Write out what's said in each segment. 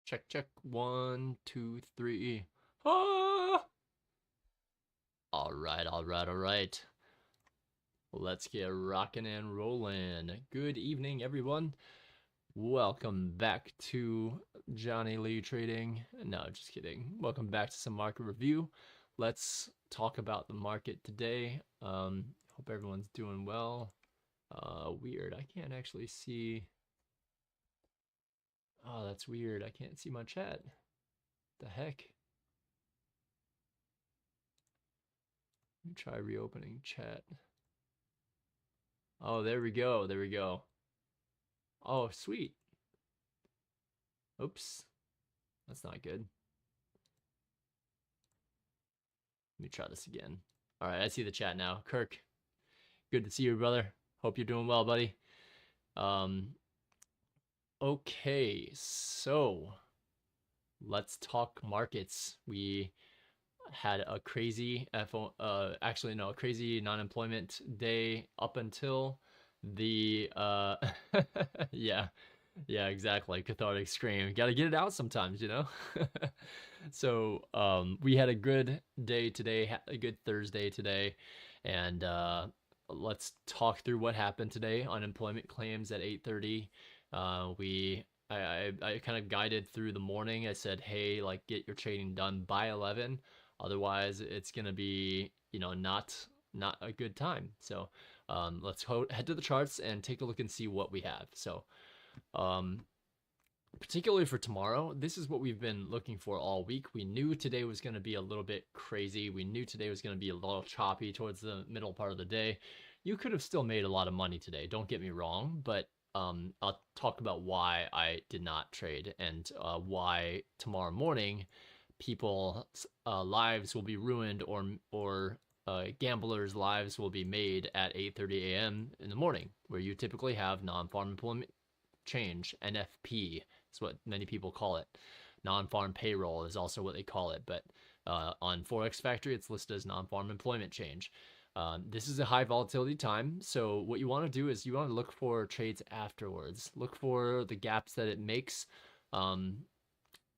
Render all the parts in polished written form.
Check, check. 1, 2, 3. Ah! All right, all right, all right. Let's get rocking and rolling. Good evening, everyone. Welcome back to Johnny Lee Trading. No, just kidding. Welcome back to some market review. Let's talk about the market today. Hope everyone's doing well. Weird. I can't actually see. Oh, that's weird. I can't see my chat. The heck? Let me try reopening chat. Oh, there we go. There we go. Oh, sweet. Oops. That's not good. Let me try this again. All right, I see the chat now. Kirk, good to see you, brother. Hope you're doing well, buddy. Okay, so let's talk markets. We had a crazy a crazy non-employment day up until the yeah, exactly. Cathartic scream. Got to get it out sometimes, you know? So, we had a good day today, a good Thursday today, and let's talk through what happened today. Unemployment claims at 8:30. I kind of guided through the morning. I said, hey, like get your trading done by 11. Otherwise, it's gonna be, not a good time. So, let's head to the charts and take a look and see what we have. So, um, particularly for tomorrow, this is what we've been looking for all week. We knew today was going to be a little bit crazy. We knew today was going to be a little choppy towards the middle part of the day. You could have still made a lot of money today, don't get me wrong, but I'll talk about why I did not trade and why tomorrow morning people's lives will be ruined or gamblers' lives will be made at 8:30 a.m. in the morning, where you typically have non-farm employment change, NFP is what many people call it. Non-farm payroll is also what they call it, but on Forex Factory, it's listed as non-farm employment change. This is a high volatility time, so what you want to do is you want to look for trades afterwards. Look for the gaps that it makes.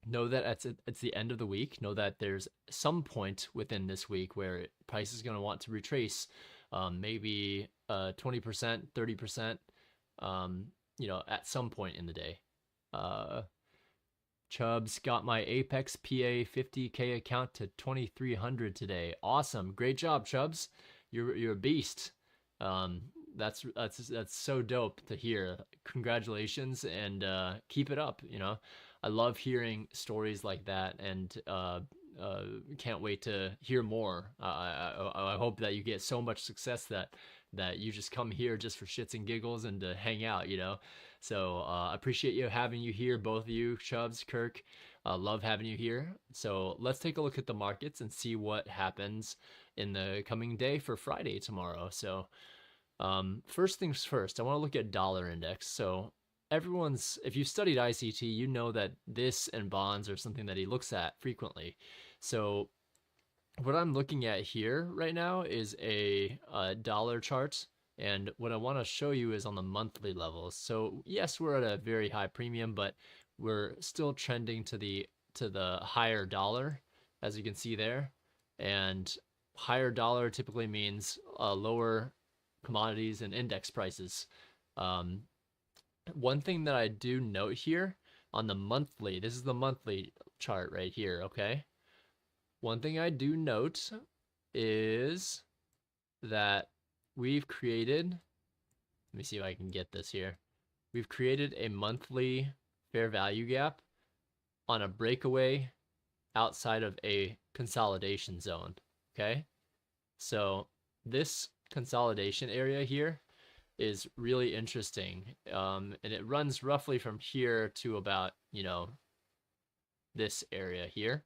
Know that it's the end of the week. Know that there's some point within this week where price is going to want to retrace, maybe 20%, 30%. At some point in the day. Chubbs got my Apex PA 50K account to 2,300 today. Awesome, great job, Chubbs. You're a beast. That's so dope to hear. Congratulations and keep it up. I love hearing stories like that, and can't wait to hear more. I hope that you get so much success that you just come here just for shits and giggles and to hang out, So I appreciate having you here, both of you, Chubbs, Kirk. Love having you here. So let's take a look at the markets and see what happens in the coming day for Friday tomorrow. So first things first, I want to look at dollar index. So if you studied ICT, you know that this and bonds are something that he looks at frequently. So what I'm looking at here right now is a dollar chart, and what I want to show you is on the monthly levels. So yes, we're at a very high premium, but we're still trending to the higher dollar, as you can see there. And higher dollar typically means lower commodities and index prices. One thing that I do note here on the monthly, this is the monthly chart right here, okay? One thing I do note is that we've created, let me see if I can get this here. We've created a monthly fair value gap on a breakaway outside of a consolidation zone, okay? So this consolidation area here is really interesting. And it runs roughly from here to about, this area here.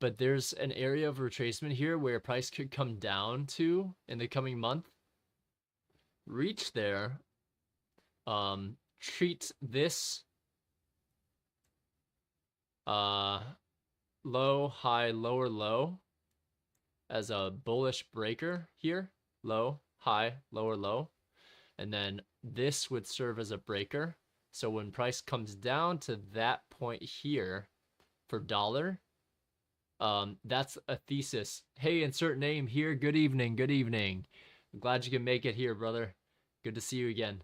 But there's an area of retracement here where price could come down to in the coming month, reach there, treat this low, high, lower, low as a bullish breaker here, low, high, lower, low, and then this would serve as a breaker. So when price comes down to that point here for dollar, that's a thesis. Hey, insert name here. Good evening. Good evening. I'm glad you can make it here, brother. Good to see you again.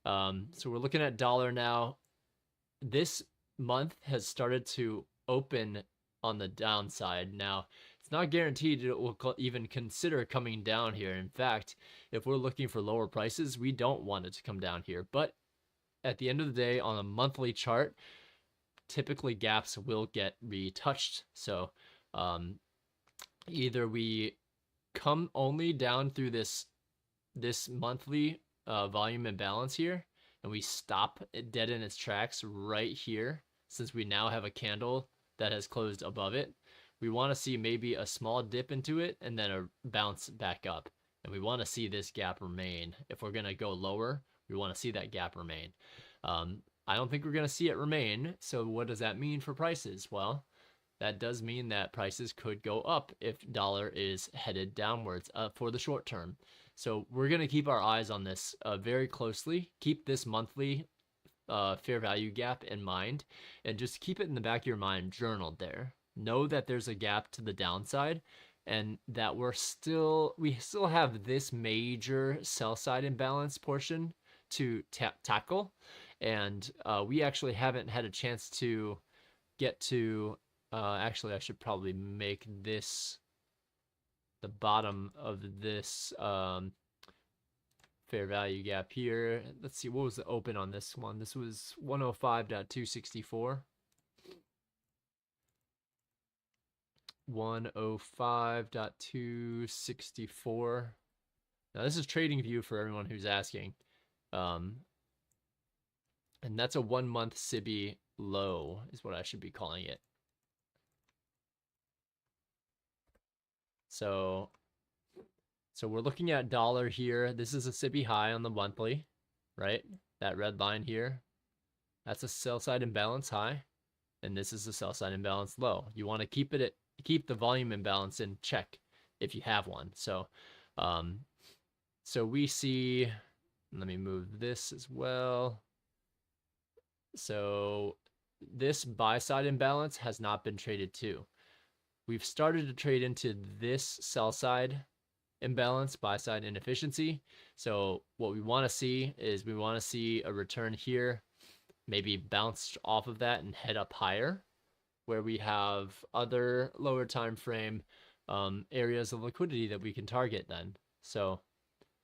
So we're looking at dollar now. This month has started to open on the downside. Now, it's not guaranteed it will even consider coming down here. In fact, if we're looking for lower prices, we don't want it to come down here. But at the end of the day, on a monthly chart, typically gaps will get retouched. So either we come only down through this monthly volume imbalance here, and we stop it dead in its tracks right here, since we now have a candle that has closed above it. We want to see maybe a small dip into it and then a bounce back up. And we want to see this gap remain. If we're going to go lower, we want to see that gap remain. I don't think we're going to see it remain. So what does that mean for prices? Well, that does mean that prices could go up if dollar is headed downwards for the short term. So we're going to keep our eyes on this very closely. Keep this monthly fair value gap in mind, and just keep it in the back of your mind, journaled there. Know that there's a gap to the downside, and that we still have this major sell side imbalance portion to tackle, and we actually haven't had a chance to get to. Actually, I should probably make this the bottom of this fair value gap here. Let's see, what was the open on this one? This was 105.264. 105.264. Now this is trading view for everyone who's asking. And that's a 1 month SIBI low is what I should be calling it. So we're looking at dollar here. This is a SIBI high on the monthly, right? That red line here, that's a sell side imbalance high, and this is a sell side imbalance low. You want to keep the volume imbalance in check if you have one. So we see, let me move this as well. So this buy side imbalance has not been traded to. We've started to trade into this sell side imbalance, buy side inefficiency. So what we want to see is we want to see a return here, maybe bounce off of that and head up higher, where we have other lower time frame areas of liquidity that we can target then. So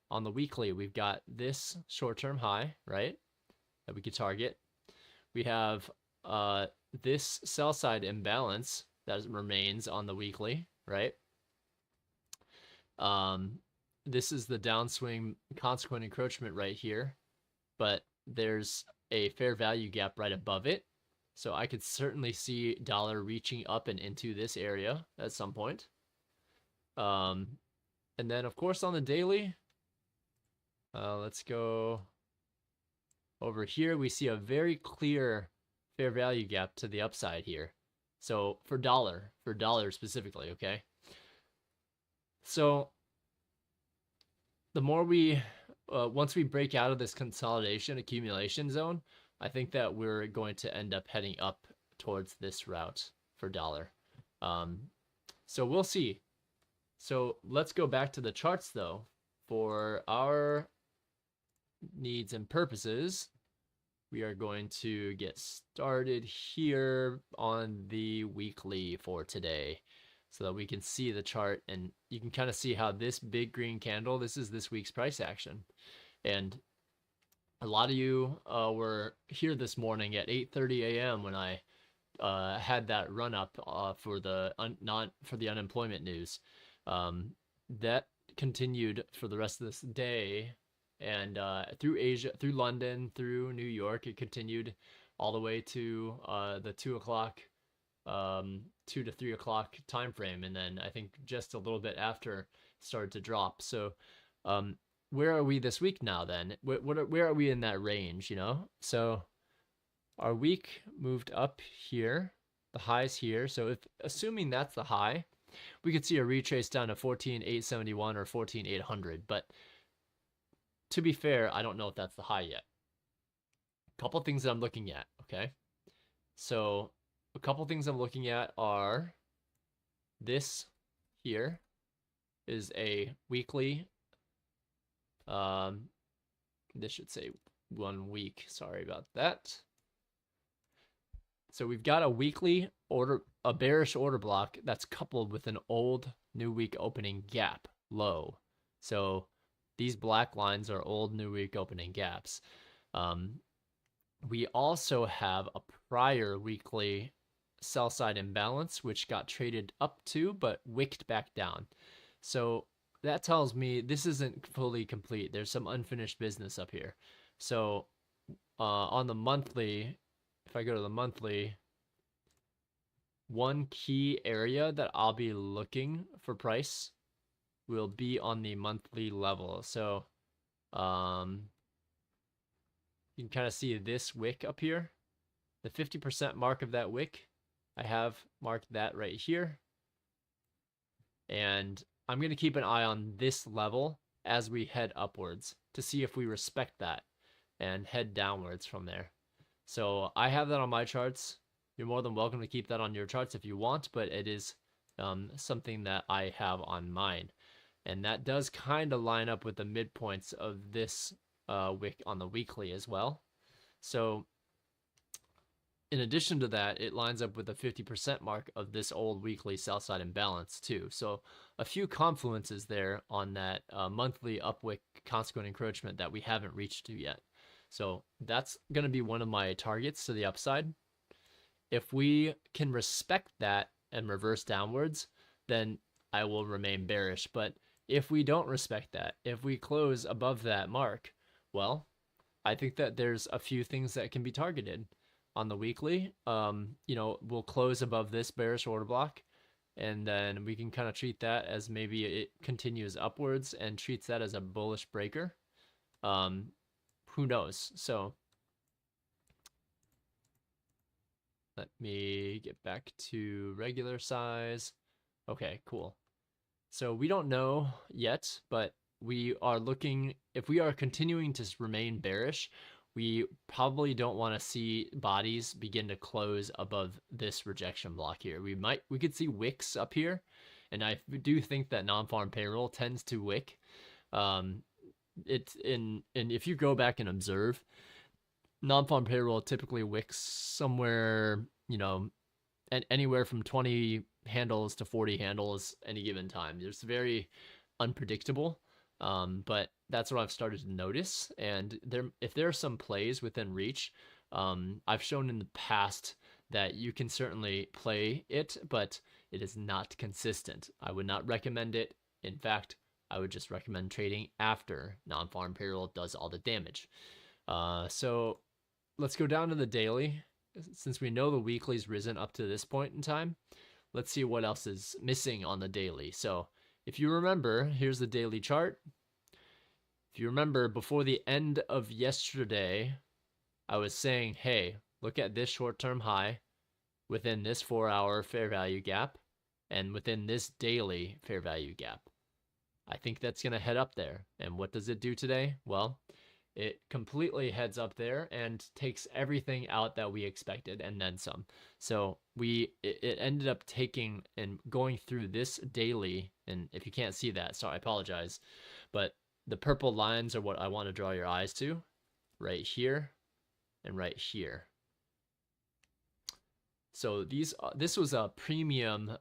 on the weekly, we've got this short-term high, right, that we could target. We have this sell side imbalance that remains on the weekly, right? This is the downswing consequent encroachment right here, but there's a fair value gap right above it. So I could certainly see dollar reaching up and into this area at some point. And then of course on the daily, let's go over here. We see a very clear fair value gap to the upside here. So for dollar specifically, okay? So the more we, once we break out of this consolidation accumulation zone, I think that we're going to end up heading up towards this route for dollar. So we'll see. So let's go back to the charts though. For our needs and purposes, we are going to get started here on the weekly for today so that we can see the chart, and you can kind of see how this big green candle, this is this week's price action. And a lot of you were here this morning at 8:30 a.m. when I had that run up for the unemployment news. That continued for the rest of this day. And through Asia, through London, through New York, it continued all the way to the 2 to 3 o'clock time frame, and then I think just a little bit after started to drop. So where are we this week now? Then where are we in that range? You know, so our week moved up here, the highs here. So if assuming that's the high, we could see a retrace down to 14,871 or 14,800, but to be fair, I don't know if that's the high yet. couple things that I'm looking at, okay? So a couple things I'm looking at are this here is a weekly, this should say 1 week, sorry about that. So we've got a weekly order, a bearish order block that's coupled with an old new week opening gap low. So these black lines are old new week opening gaps. We also have a prior weekly sell side imbalance, which got traded up to, but wicked back down. So that tells me this isn't fully complete. There's some unfinished business up here. So on the monthly, if I go to the monthly, one key area that I'll be looking for price will be on the monthly level. So you can kind of see this wick up here, the 50% mark of that wick. I have marked that right here. And I'm going to keep an eye on this level as we head upwards to see if we respect that and head downwards from there. So I have that on my charts. You're more than welcome to keep that on your charts if you want, but it is something that I have on mine. And that does kind of line up with the midpoints of this wick on the weekly as well. So in addition to that, it lines up with the 50% mark of this old weekly sell side imbalance too. So a few confluences there on that monthly upwick consequent encroachment that we haven't reached to yet. So that's going to be one of my targets to the upside. If we can respect that and reverse downwards, then I will remain bearish. But if we don't respect that, if we close above that mark, well, I think that there's a few things that can be targeted on the weekly. We'll close above this bearish order block, and then we can kind of treat that as maybe it continues upwards and treats that as a bullish breaker. Who knows? So let me get back to regular size. Okay, cool. So we don't know yet, but we are looking, if we are continuing to remain bearish, we probably don't want to see bodies begin to close above this rejection block here. We could see wicks up here, and I do think that non-farm payroll tends to wick. And if you go back and observe, non-farm payroll typically wicks somewhere, anywhere from 20 handles to 40 handles any given time. It's very unpredictable. But that's what I've started to notice. And if there are some plays within reach, I've shown in the past that you can certainly play it, but it is not consistent. I would not recommend it. In fact, I would just recommend trading after non-farm payroll does all the damage. So let's go down to the daily. Since we know the weekly's risen up to this point in time, let's see what else is missing on the daily. So if you remember, here's the daily chart. If you remember, before the end of yesterday, I was saying, hey, look at this short-term high within this 4-hour fair value gap and within this daily fair value gap. I think that's going to head up there. And what does it do today? Well, it completely heads up there and takes everything out that we expected and then some. So it ended up taking and going through this daily, and if you can't see that, sorry, I apologize, but the purple lines are what I want to draw your eyes to, right here and right here. So this was a premium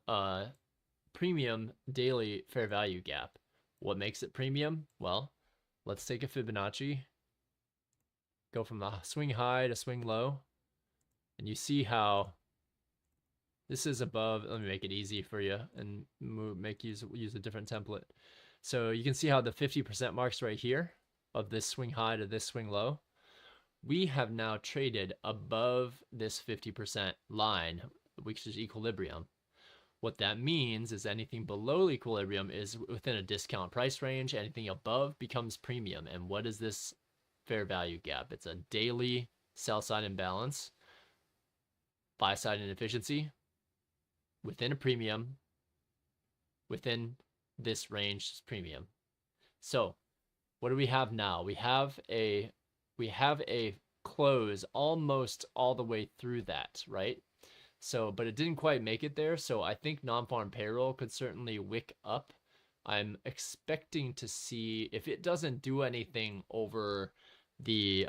daily fair value gap. What makes it premium? Well, let's take a Fibonacci, go from the swing high to swing low, and you see how this is above. Let me make it easy for you and use a different template. So you can see how the 50% marks right here of this swing high to this swing low. We have now traded above this 50% line, which is equilibrium. What that means is anything below equilibrium is within a discount price range. Anything above becomes premium. And what is this fair value gap? It's a daily sell side imbalance, buy side inefficiency within a premium, within this range is premium. So what do we have now? We have a close almost all the way through that, right? So, but it didn't quite make it there. So I think non-farm payroll could certainly wick up. I'm expecting to see if it doesn't do anything over the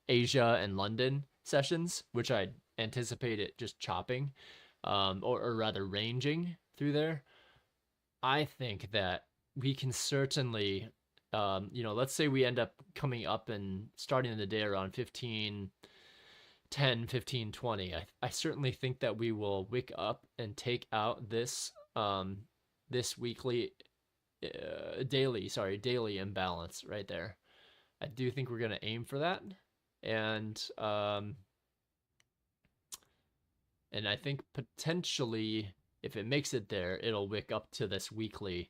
Asia and London sessions, which I anticipate it just chopping, or rather ranging through there. I think that we can certainly, let's say we end up coming up and starting the day around 1510, 1520. I certainly think that we will wick up and take out this this weekly daily imbalance right there. I do think we're going to aim for that, and I think potentially if it makes it there, it'll wick up to this weekly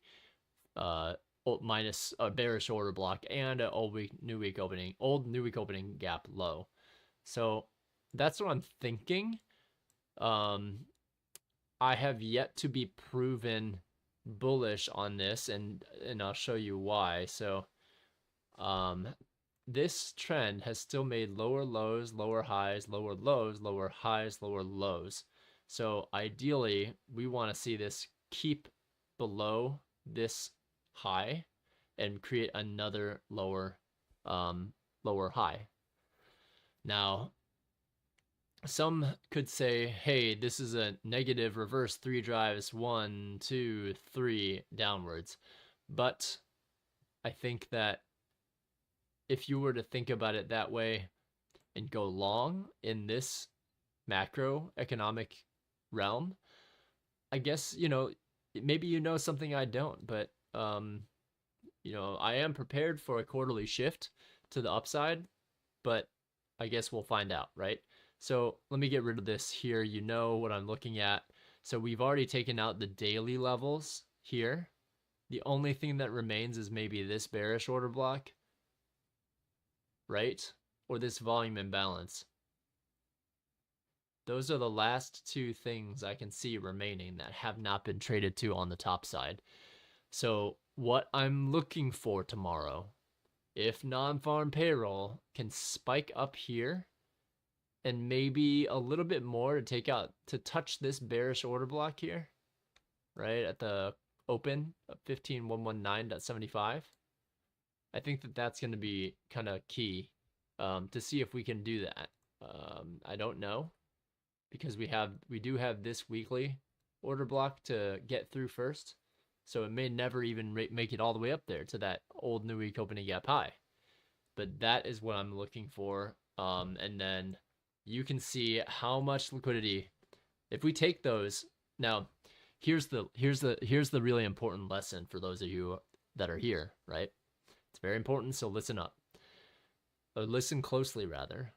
minus a bearish order block and an old new week opening gap low. So that's what I'm thinking. I have yet to be proven bullish on this, and I'll show you why. So this trend has still made lower lows, lower highs, lower lows, lower highs, lower lows. So ideally we want to see this keep below this high and create another lower high. Now some could say, hey, this is a negative reverse 3 drives 1, 2, 3 downwards. But I think that if you were to think about it that way and go long in this macroeconomic realm, I guess, maybe you know something I don't, but I am prepared for a quarterly shift to the upside, but I guess we'll find out, right? So let me get rid of this here. You know what I'm looking at. So we've already taken out the daily levels here. The only thing that remains is maybe this bearish order block, right? Or this volume imbalance. Those are the last two things I can see remaining that have not been traded to on the top side. So what I'm looking for tomorrow, if non-farm payroll can spike up here and maybe a little bit more to touch this bearish order block here, right at the open of 15119.75. I think that that's going to be kind of key to see if we can do that. I don't know, because we do have this weekly order block to get through first, so it may never even make it all the way up there to that old new week opening gap high. But that is what I'm looking for, and then you can see how much liquidity if we take those. Now here's the really important lesson for those of you that are here, right? It's very important, so listen up, or listen closely rather.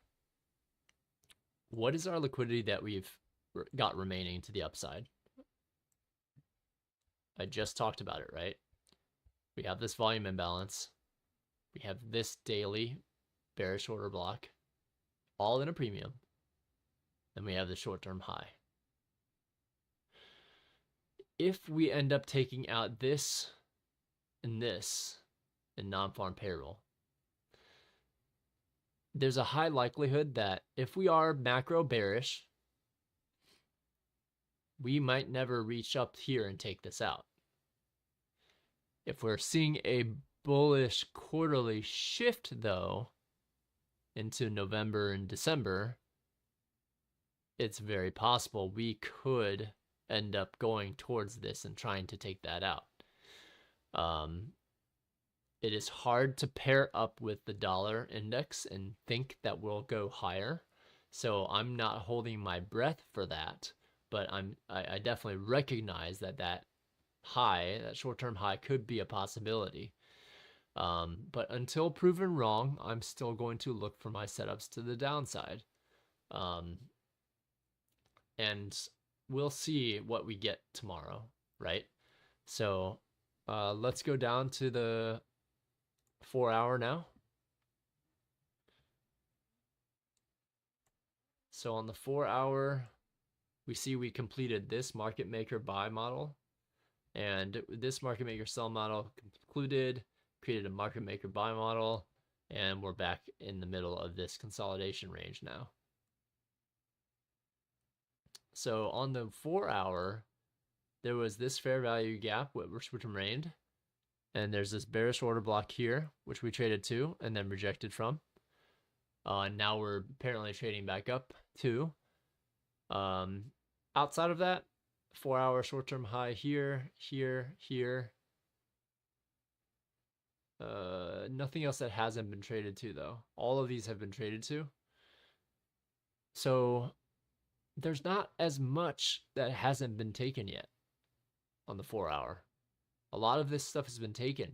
What is our liquidity that we've got remaining to the upside? I just talked about it, right? We have this volume imbalance. We have this daily bearish order block, all in a premium. And we have the short-term high. If we end up taking out this and this in non-farm payroll, there's a high likelihood that if we are macro bearish, we might never reach up here and take this out. If we're seeing a bullish quarterly shift, though, into November and December, it's very possible we could end up going towards this and trying to take that out. It is hard to pair up with the dollar index and think that we'll go higher. So I'm not holding my breath for that, but I definitely recognize that high, that short-term high, could be a possibility. But until proven wrong, I'm still going to look for my setups to the downside. And we'll see what we get tomorrow, right? So let's go down to the 4 hour now. So on the 4 hour, we see we completed this market maker buy model, and this market maker sell model concluded, created a market maker buy model, And we're back in the middle of this consolidation range now. So on the 4-hour, there was this fair value gap, which remained. And there's this bearish order block here, which we traded to and then rejected from. Now we're apparently trading back up to. Outside of that, 4-hour short-term high here, here, here. Nothing else that hasn't been traded to, though. All of these have been traded to. So there's not as much that hasn't been taken yet on the 4-hour. A lot of this stuff has been taken.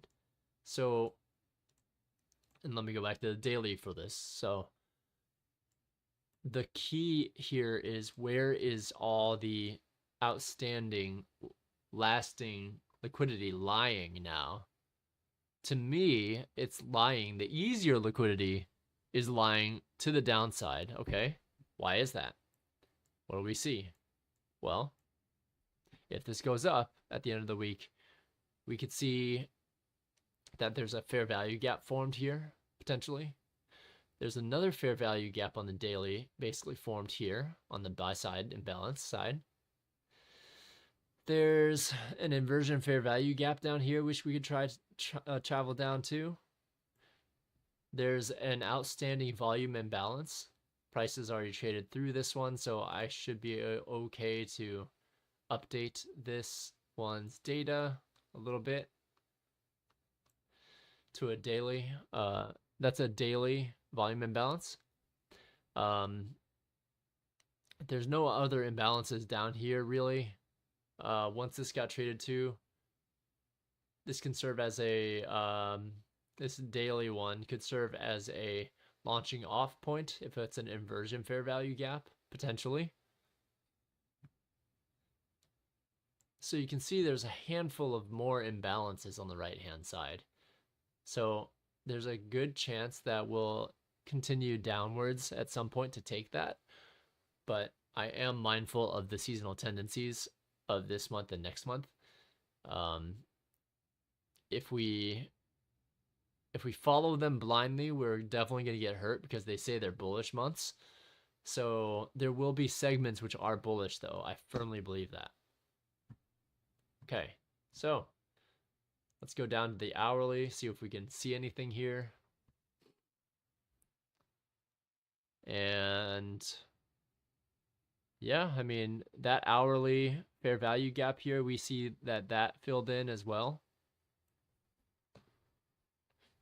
So, and let me go back to the daily for this. So the key here is, where is all the outstanding lasting liquidity lying now? To me, it's lying. The easier liquidity is lying to the downside. Okay, why is that? What do we see? Well, if this goes up at the end of the week, we could see that there's a fair value gap formed here, potentially. There's another fair value gap on the daily, basically formed here on the buy side, imbalance side. There's an inversion fair value gap down here, which we could try to travel down to. There's an outstanding volume imbalance. Prices already traded through this one, so I should be okay to update this one's data a little bit to a daily. That's a daily volume imbalance. There's no other imbalances down here, really. Once this got traded to, this can serve as a, this daily one could serve as a launching off point if it's an inversion fair value gap, potentially. So you can see there's a handful of more imbalances on the right-hand side. So there's a good chance that we'll continue downwards at some point to take that. But I am mindful of the seasonal tendencies of this month and next month. If we follow them blindly, we're definitely going to get hurt, because they say they're bullish months. So there will be segments which are bullish, though. I firmly believe that. Okay, so let's go down to the hourly, see if we can see anything here. And yeah, I mean, that hourly fair value gap here, we see that filled in as well.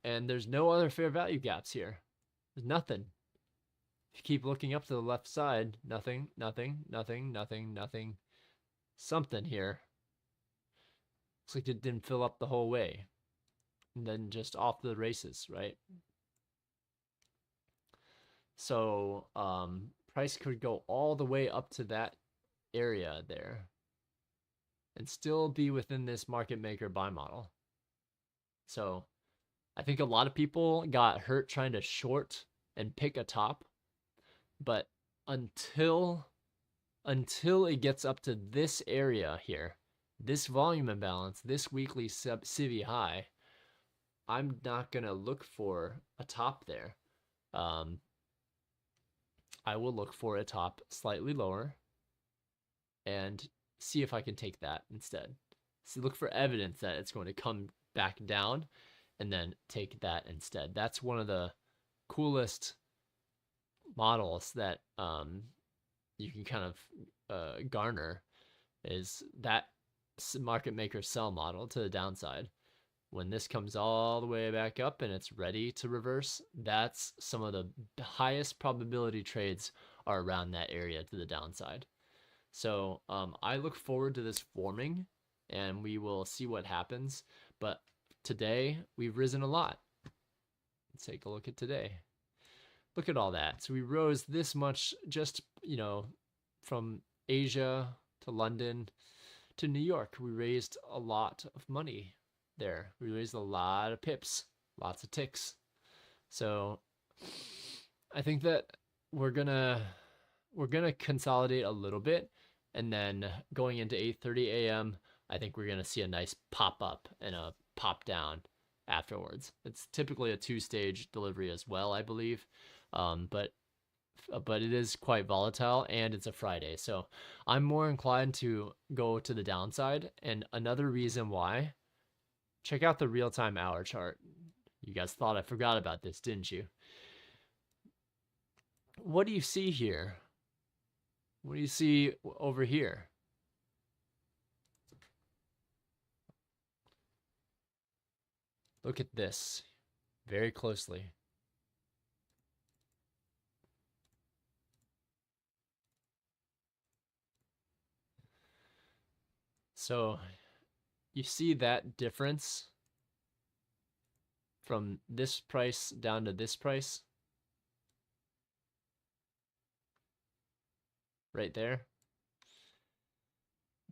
And there's no other fair value gaps here. There's nothing. If you keep looking up to the left side, nothing, nothing, nothing, nothing, nothing. Something here. Looks like it didn't fill up the whole way. And then just off to the races, right? So price could go all the way up to that area there and still be within this market maker buy model. So I think a lot of people got hurt trying to short and pick a top, but until it gets up to this area here, this volume imbalance, this weekly CIVI high, I'm not gonna look for a top there. I will look for a top slightly lower and see if I can take that instead. So look for evidence that it's going to come back down and then take that instead. That's one of the coolest models that you can kind of garner, is that market maker sell model to the downside. When this comes all the way back up and it's ready to reverse, that's some of the highest probability trades are around that area to the downside. So I look forward to this forming, and we will see what happens. But today we've risen a lot. Let's take a look at today. Look at all that. So we rose this much just, from Asia to London to New York. We raised a lot of money there. We raised a lot of pips, lots of ticks. So I think that we're gonna consolidate a little bit, and then going into 8:30 a.m., I think we're gonna see a nice pop up and a pop down afterwards. It's typically a 2-stage delivery as well, I believe. But it is quite volatile, and it's a Friday. So I'm more inclined to go to the downside. And another reason why, check out the real-time hour chart. You guys thought I forgot about this, didn't you? What do you see here? What do you see over here? Look at this very closely. So you see that difference from this price down to this price? Right there.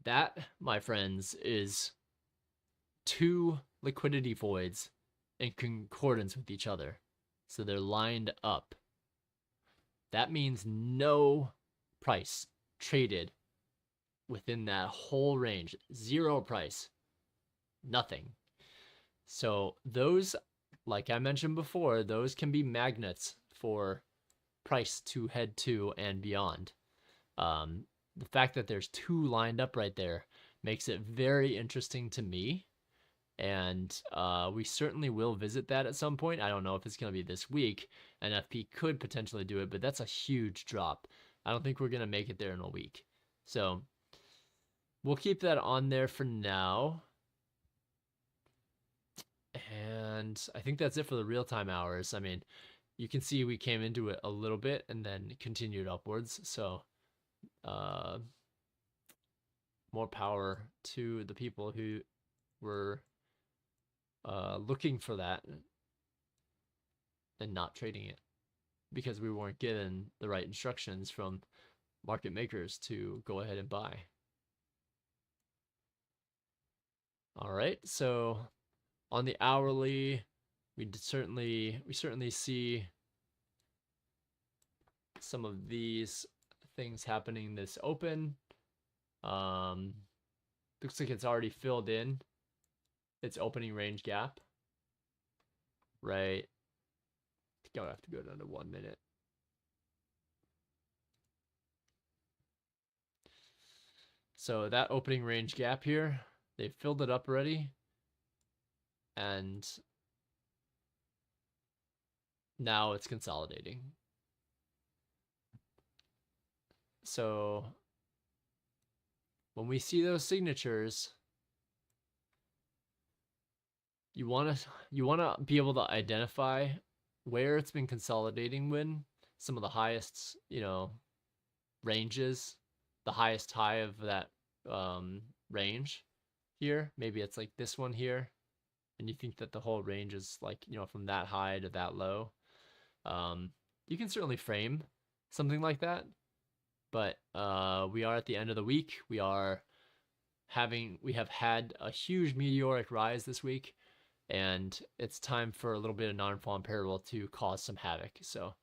That, my friends, is 2 liquidity voids in concordance with each other. So they're lined up. That means no price traded within that whole range. 0 price. Nothing. So those, like I mentioned before, those can be magnets for price to head to and beyond. The fact that there's 2 lined up right there makes it very interesting to me. And we certainly will visit that at some point. I don't know if it's going to be this week. NFP could potentially do it, but that's a huge drop. I don't think we're going to make it there in a week. So we'll keep that on there for now. And I think that's it for the real-time hours. I mean, you can see we came into it a little bit and then continued upwards. So more power to the people who were looking for that and not trading it, because we weren't given the right instructions from market makers to go ahead and buy. All right, so on the hourly, we certainly see some of these things happening this open. Looks like it's already filled in its opening range gap. Right. I think I'll have to go down to 1 minute. So that opening range gap here, they filled it up already. And now it's consolidating. So when we see those signatures, you want to be able to identify where it's been consolidating when some of the highest, ranges, the highest high of that range here. Maybe it's like this one here, and you think that the whole range is like, from that high to that low. You can certainly frame something like that, but we are at the end of the week. We have had a huge meteoric rise this week, and it's time for a little bit of non-farm payroll to cause some havoc. So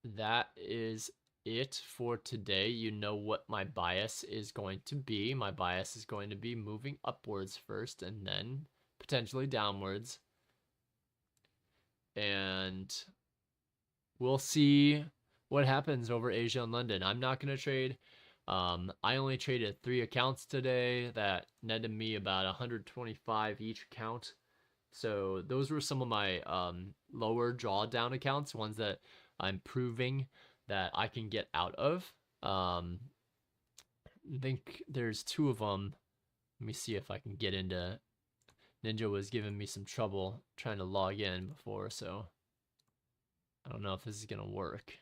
that is it for today. You know what my bias is going to be. My bias is going to be moving upwards first and then potentially downwards. And we'll see what happens over Asia and London. I'm not going to trade. I only traded 3 accounts today that netted me about 125 each account. So those were some of my lower drawdown accounts, ones that I'm proving that I can get out of. I think there's 2 of them. Let me see if I can get into. Ninja was giving me some trouble trying to log in before, so I don't know if this is gonna work.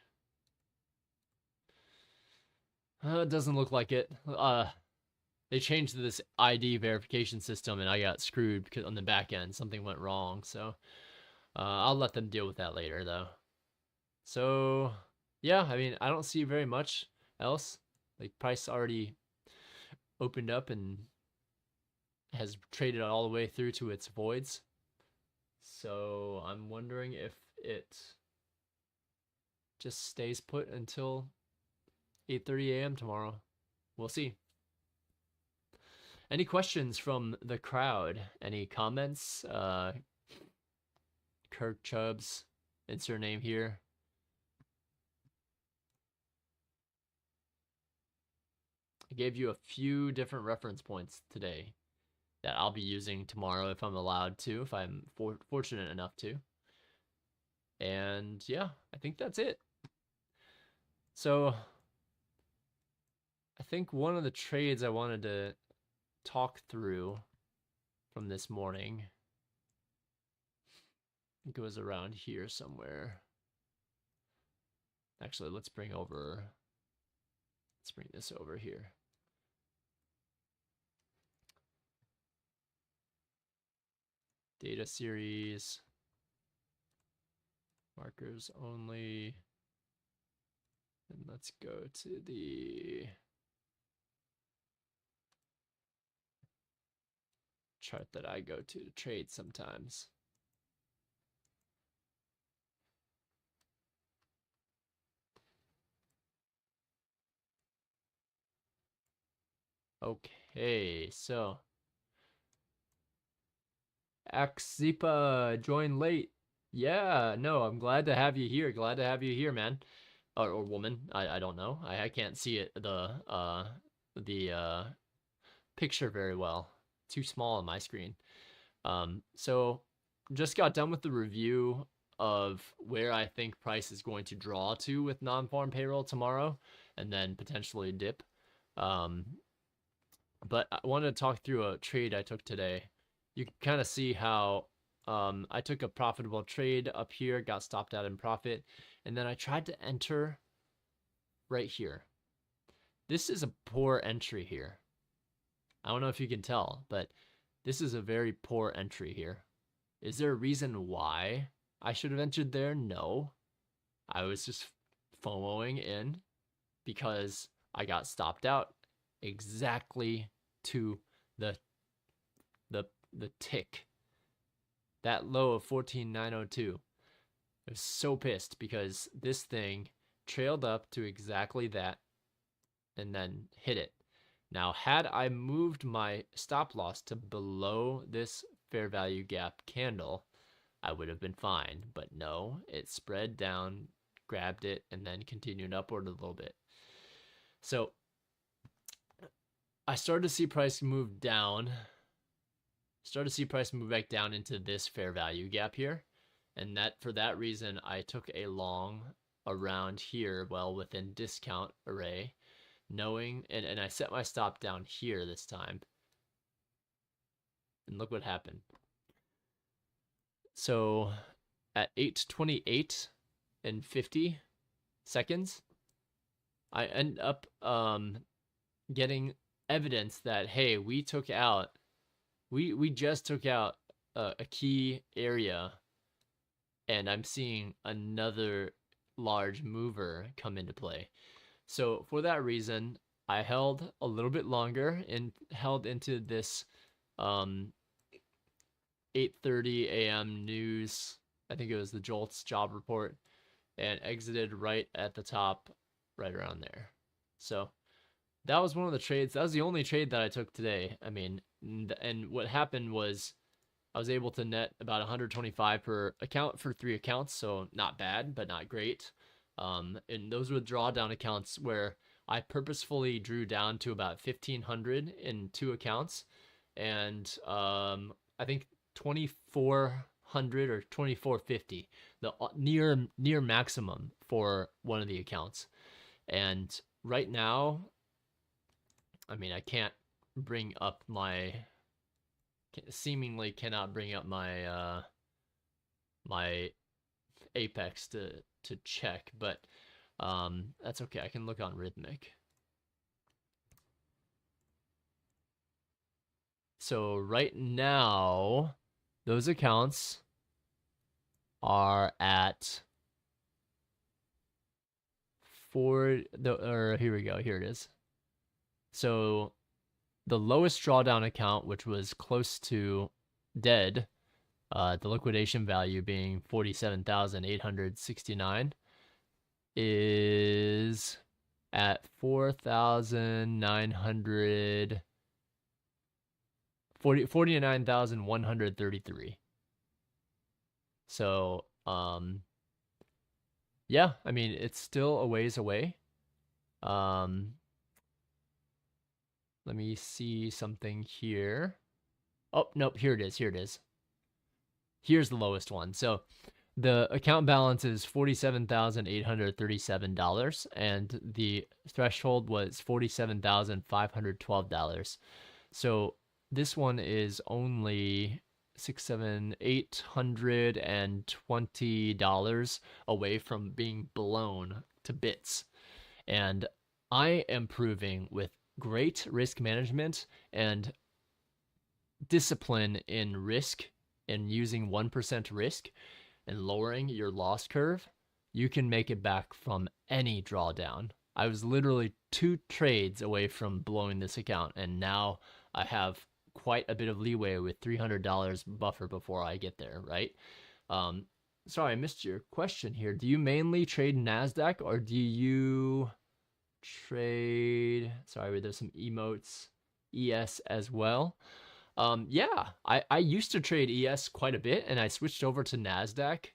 It doesn't look like it. They changed this ID verification system, and I got screwed because on the back end something went wrong. So I'll let them deal with that later, though. So yeah, I mean, I don't see very much else. Like, price already opened up and has traded all the way through to its voids. So I'm wondering if it just stays put until 8:30 a.m. tomorrow. We'll see. Any questions from the crowd? Any comments? Kirk Chubbs, insert name here. I gave you a few different reference points today that I'll be using tomorrow if I'm allowed to, if I'm fortunate enough to. And yeah, I think that's it. So I think one of the trades I wanted to talk through from this morning goes around here somewhere. Actually, let's bring this over here. Data series, markers only, and let's go to the chart that I go to trade sometimes. Okay, so Axipa joined late. Yeah, no, I'm glad to have you here. Glad to have you here, man. Or woman. I don't know. I can't see it the picture very well. Too small on my screen. So just got done with the review of where I think price is going to draw to with non-farm payroll tomorrow, and then potentially dip. But I wanted to talk through a trade I took today. You can kind of see how I took a profitable trade up here, got stopped out in profit, and then I tried to enter right here. This is a poor entry here. I don't know if you can tell, but this is a very poor entry here. Is there a reason why I should have entered there? No. I was just FOMOing in because I got stopped out exactly to the tick. That low of 14,902. I was so pissed because this thing trailed up to exactly that and then hit it. Now, had I moved my stop loss to below this fair value gap candle, I would have been fine. But no, it spread down, grabbed it, and then continued upward a little bit. So I started to see price move down. Started to see price move back down into this fair value gap here. And that for that reason, I took a long around here, well within discount array, knowing, and I set my stop down here this time. And look what happened. So at 8:28 and 50 seconds, I end up getting evidence that, hey, we took out, we just took out a key area, and I'm seeing another large mover come into play. So for that reason, I held a little bit longer and held into this 8:30 a.m. news. I think it was the Jolts job report, and exited right at the top, right around there. So that was one of the trades. That was the only trade that I took today. I mean, and what happened was I was able to net about 125 per account for 3 accounts, so not bad, but not great. And those were drawdown accounts where I purposefully drew down to about 1,500 in 2 accounts, and I think 2,400 or 2,450, the near maximum for one of the accounts. And right now, I mean, I can't bring up my, seemingly cannot bring up my my Apex to check, but that's okay. I can look on Rhythmic. So right now, those accounts are at here we go. Here it is. So the lowest drawdown account, which was close to dead, the liquidation value being 47,869, is at 4,900. 49,133. So, yeah, I mean, it's still a ways away. Let me see something here. Oh, nope, here it is. Here it is. Here's the lowest one. So the account balance is $47,837, and the threshold was $47,512. So this one is only $820 away from being blown to bits. And I am proving with great risk management and discipline in risk and using 1% risk and lowering your loss curve, you can make it back from any drawdown. I was literally 2 trades away from blowing this account, and now I have quite a bit of leeway with $300 buffer before I get there, right? Sorry, I missed your question here. Do you mainly trade NASDAQ, or do you trade, sorry, there's some emotes, ES as well? Yeah, I used to trade ES quite a bit, and I switched over to NASDAQ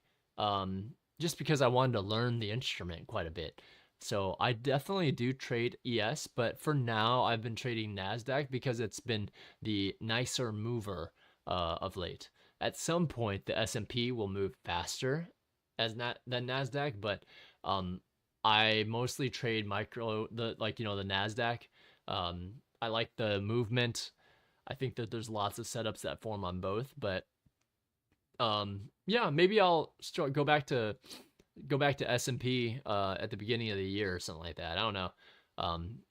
just because I wanted to learn the instrument quite a bit. So I definitely do trade ES, but for now I've been trading NASDAQ because it's been the nicer mover of late. At some point, the S&P will move faster than NASDAQ, but I mostly trade the NASDAQ. I like the movement. I think that there's lots of setups that form on both, but yeah, maybe I'll go back to S&P at the beginning of the year or something like that. I don't know.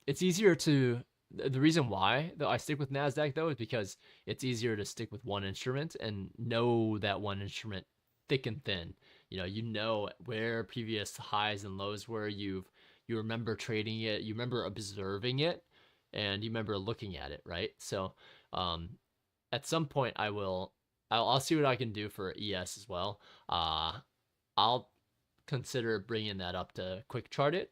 It's easier to, the reason why I stick with NASDAQ though is because it's easier to stick with one instrument and know that one instrument thick and thin. You know where previous highs and lows were. You remember trading it, you remember observing it, and you remember looking at it, right? So at some point I'll see what I can do for ES as well. I'll consider bringing that up to quick chart it,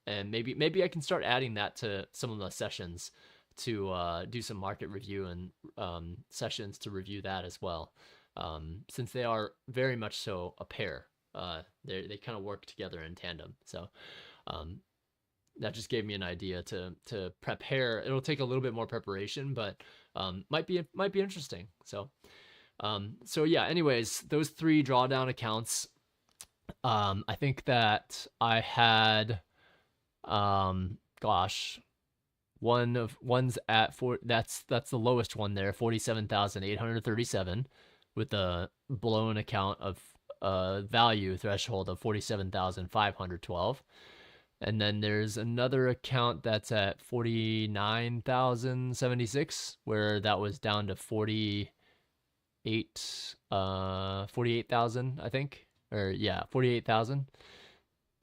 and maybe I can start adding that to some of the sessions to do some market review and sessions to review that as well, since they are very much so a pair. They kind of work together in tandem. So that just gave me an idea to prepare. It'll take a little bit more preparation, but might be interesting. So yeah, anyways, those 3 drawdown accounts, I think that I had one's at that's the lowest one there, 47,837, with a blown account of value threshold of 47,512. And then there's another account that's at 49,076, where that was down to 48,000, I think. Or yeah, 48,000.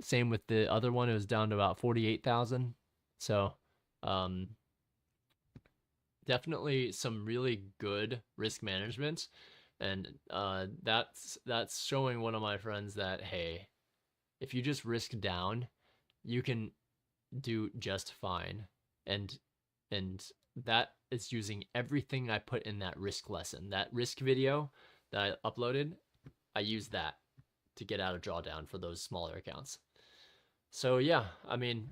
Same with the other one, it was down to about 48,000. So definitely some really good risk management. And that's showing one of my friends that, hey, if you just risk down, you can do just fine. And that is using everything I put in that risk lesson. That risk video that I uploaded, I used that to get out of drawdown for those smaller accounts. So yeah, I mean,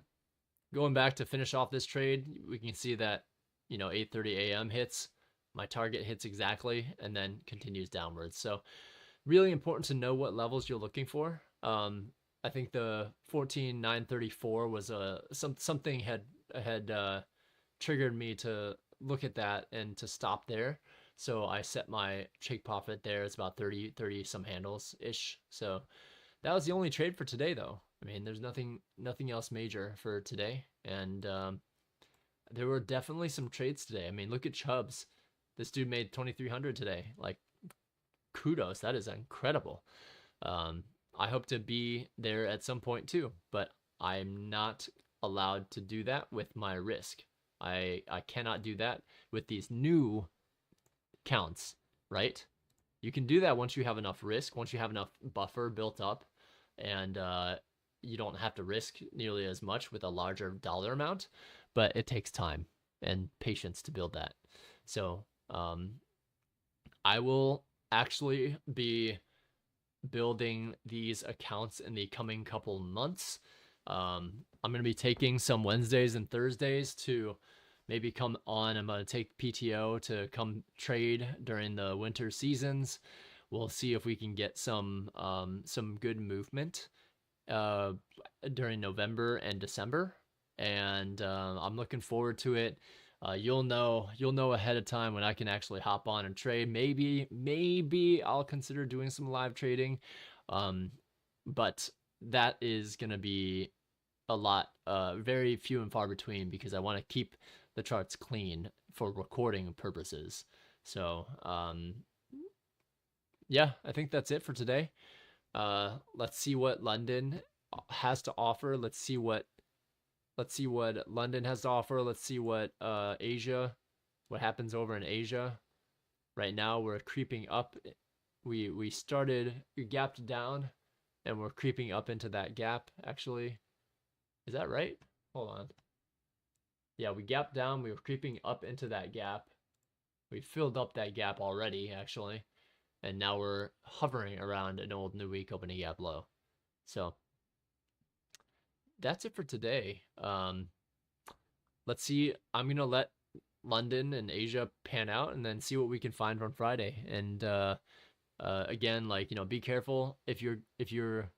going back to finish off this trade, we can see that 8:30 a.m. hits, my target hits exactly, and then continues downwards. So really important to know what levels you're looking for. I think the 14,934 was something had triggered me to look at that and to stop there. So I set my take profit there. It's about 30 some handles ish. So that was the only trade for today though. I mean, there's nothing else major for today. And there were definitely some trades today. I mean, look at Chubbs. This dude made 2,300 today. Like, kudos. That is incredible. I hope to be there at some point too, but I'm not allowed to do that with my risk. I cannot do that with these new counts, right? You can do that once you have enough risk, once you have enough buffer built up, and you don't have to risk nearly as much with a larger dollar amount, but it takes time and patience to build that. So I will actually be building these accounts in the coming couple months. I'm going to be taking some Wednesdays and Thursdays to maybe come on. I'm going to take PTO to come trade during the winter seasons. We'll see if we can get some good movement during November and December, and I'm looking forward to it. You'll know ahead of time when I can actually hop on and trade. Maybe I'll consider doing some live trading, but that is gonna be a lot, very few and far between, because I want to keep the charts clean for recording purposes. So yeah, I think that's it for today. Let's see what London has to offer. Let's see what London has to offer. Let's see what what happens over in Asia. Right now we're creeping up. We gapped down, and we're creeping up into that gap. Actually, is that right? Hold on. Yeah, we gapped down. We were creeping up into that gap. We filled up that gap already, actually, and now we're hovering around an old new week opening gap low. So that's it for today. Let's see. I'm gonna let London and Asia pan out, and then see what we can find on Friday. And again, like, be careful if you're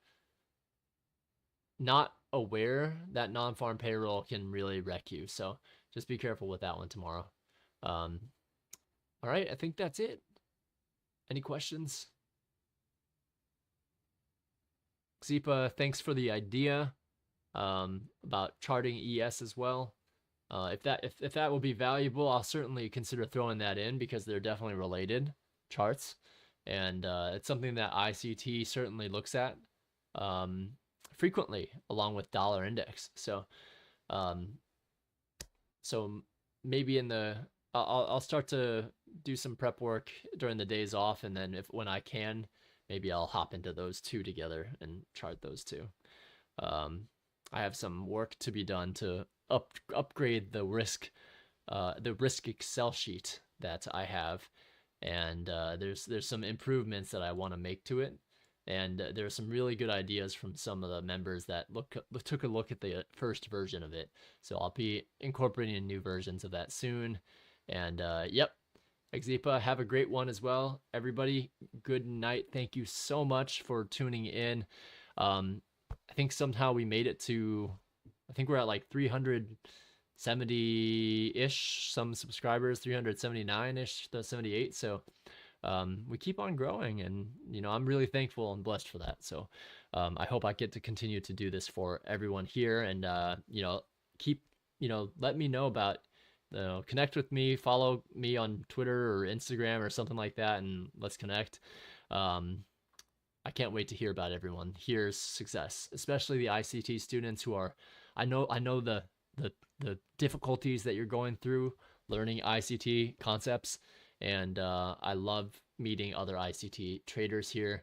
not aware that non-farm payroll can really wreck you. So just be careful with that one tomorrow. All right, I think that's it. Any questions? Xipa, thanks for the idea about charting ES as well. If that will be valuable, I'll certainly consider throwing that in, because they're definitely related charts, and it's something that ICT certainly looks at frequently, along with dollar index. So maybe I'll start to do some prep work during the days off, and then when I can, maybe I'll hop into those two together and chart those two. I have some work to be done to upgrade the risk Excel sheet that I have, and there's some improvements that I want to make to it, and there are some really good ideas from some of the members that took a look at the first version of it. So I'll be incorporating new versions of that soon. And yep, Exepa, have a great one as well. Everybody, good night. Thank you so much for tuning in. I think somehow we made it to, I think we're at like 370-ish, some subscribers, 379-ish, 78. So we keep on growing, and I'm really thankful and blessed for that. So I hope I get to continue to do this for everyone here, and keep let me know about, connect with me, follow me on Twitter or Instagram or something like that, and let's connect. I can't wait to hear about everyone here's success, especially the ICT students who are, I know the difficulties that you're going through learning ICT concepts, and I love meeting other ICT traders here.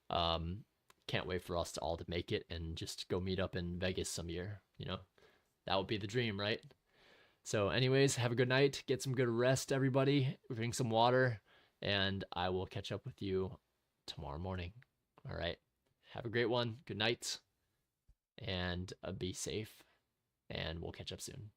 Can't wait for us all to make it and just go meet up in Vegas some year. That would be the dream, right? So anyways, have a good night, get some good rest, everybody, drink some water, and I will catch up with you tomorrow morning. All right, have a great one. Good night, and be safe, and we'll catch up soon.